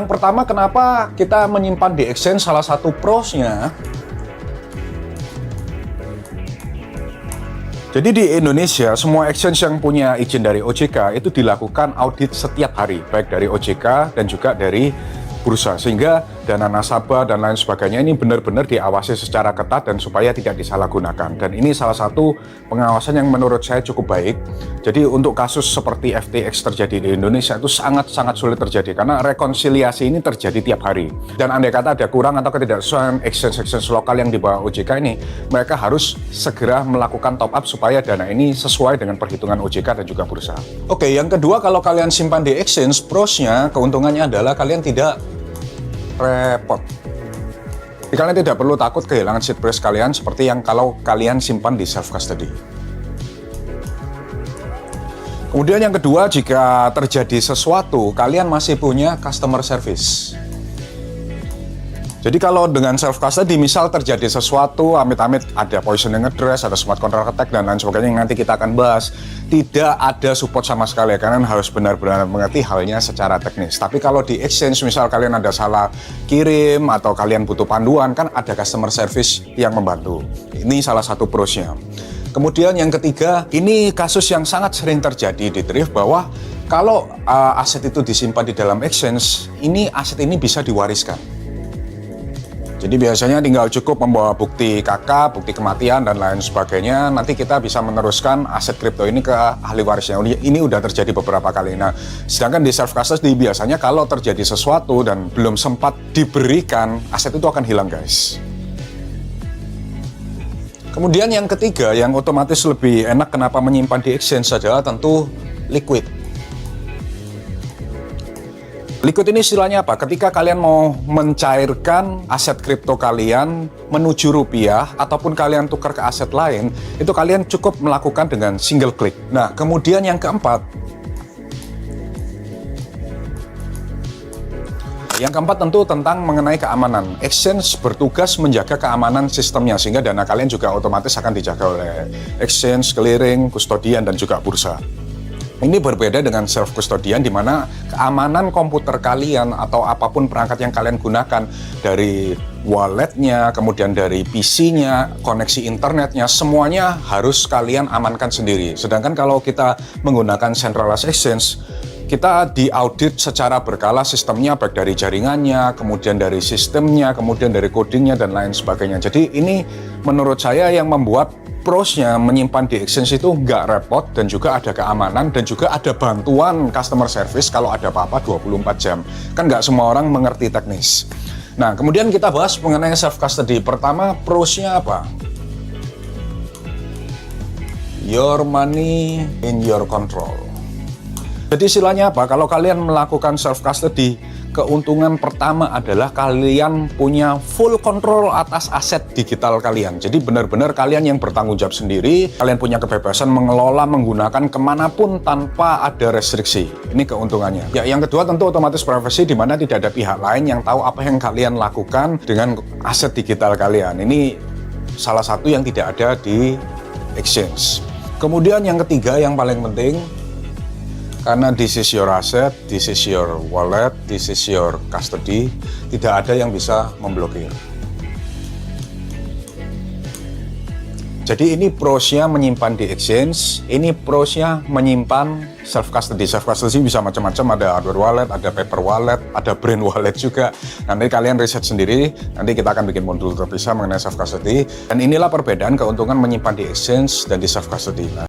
Yang pertama, kenapa kita menyimpan di exchange, salah satu pros-nya, jadi di Indonesia, semua exchange yang punya izin dari OJK itu dilakukan audit setiap hari, baik dari OJK dan juga dari bursa, sehingga dana nasabah dan lain sebagainya ini benar-benar diawasi secara ketat dan supaya tidak disalahgunakan. Dan ini salah satu pengawasan yang menurut saya cukup baik. Jadi untuk kasus seperti FTX terjadi di Indonesia itu sangat-sangat sulit terjadi karena rekonsiliasi ini terjadi tiap hari. Dan andai kata ada kurang atau ketidaksesuaian exchange lokal yang di bawah OJK ini, mereka harus segera melakukan top up supaya dana ini sesuai dengan perhitungan OJK dan juga bursa. Oke, yang kedua, kalau kalian simpan di exchange, plusnya, keuntungannya adalah kalian tidak repot. Jadi kalian tidak perlu takut kehilangan seed phrase kalian seperti yang kalau kalian simpan di self custody. Kemudian yang kedua, jika terjadi sesuatu, kalian masih punya customer service. Jadi kalau dengan self custody, misal terjadi sesuatu, amit-amit ada poisoning address, ada smart contract attack dan lain sebagainya yang nanti kita akan bahas, tidak ada support sama sekali. Kalian harus benar-benar mengerti halnya secara teknis. Tapi kalau di exchange, misal kalian ada salah kirim atau kalian butuh panduan, kan ada customer service yang membantu. Ini salah satu plusnya. Kemudian yang ketiga, ini kasus yang sangat sering terjadi di Thrift, bahwa kalau aset itu disimpan di dalam exchange, aset ini bisa diwariskan. Jadi biasanya tinggal cukup membawa bukti KK, bukti kematian, dan lain sebagainya. Nanti kita bisa meneruskan aset kripto ini ke ahli warisnya. Ini udah terjadi beberapa kali. Nah, sedangkan di self custody biasanya kalau terjadi sesuatu dan belum sempat diberikan, aset itu akan hilang, guys. Kemudian yang ketiga, yang otomatis lebih enak kenapa menyimpan di exchange adalah tentu liquid. Liquid ini istilahnya apa? Ketika kalian mau mencairkan aset kripto kalian menuju rupiah ataupun kalian tukar ke aset lain, itu kalian cukup melakukan dengan single klik. Nah, kemudian yang keempat. Yang keempat tentu tentang mengenai keamanan. Exchange bertugas menjaga keamanan sistemnya sehingga dana kalian juga otomatis akan dijaga oleh exchange, clearing, kustodian, dan juga bursa. Ini berbeda dengan self custodian di mana keamanan komputer kalian atau apapun perangkat yang kalian gunakan, dari walletnya, kemudian dari PC-nya, koneksi internetnya, semuanya harus kalian amankan sendiri. Sedangkan kalau kita menggunakan centralized exchange, kita diaudit secara berkala sistemnya, baik dari jaringannya, kemudian dari sistemnya, kemudian dari codingnya, dan lain sebagainya. Jadi ini menurut saya yang membuat plusnya menyimpan di exchange itu nggak repot, dan juga ada keamanan, dan juga ada bantuan customer service kalau ada apa-apa 24 jam. Kan nggak semua orang mengerti teknis. Nah, kemudian kita bahas mengenai self custody. Pertama, plusnya apa? Your money in your control. Jadi istilahnya apa? Kalau kalian melakukan self custody, keuntungan pertama adalah kalian punya full control atas aset digital kalian. Jadi benar-benar kalian yang bertanggung jawab sendiri, kalian punya kebebasan mengelola, menggunakan kemanapun tanpa ada restriksi. Ini keuntungannya. Ya, yang kedua tentu otomatis privacy, di mana tidak ada pihak lain yang tahu apa yang kalian lakukan dengan aset digital kalian. Ini salah satu yang tidak ada di exchange. Kemudian yang ketiga yang paling penting, karena this is your asset, this is your wallet, this is your custody, tidak ada yang bisa memblokir. Jadi ini prosnya menyimpan di exchange, ini prosnya menyimpan self custody. Self custody bisa macam-macam, ada hardware wallet, ada paper wallet, ada brain wallet juga. Nanti kalian riset sendiri, nanti kita akan bikin modul terpisah mengenai self custody. Dan inilah perbedaan keuntungan menyimpan di exchange dan di self custody.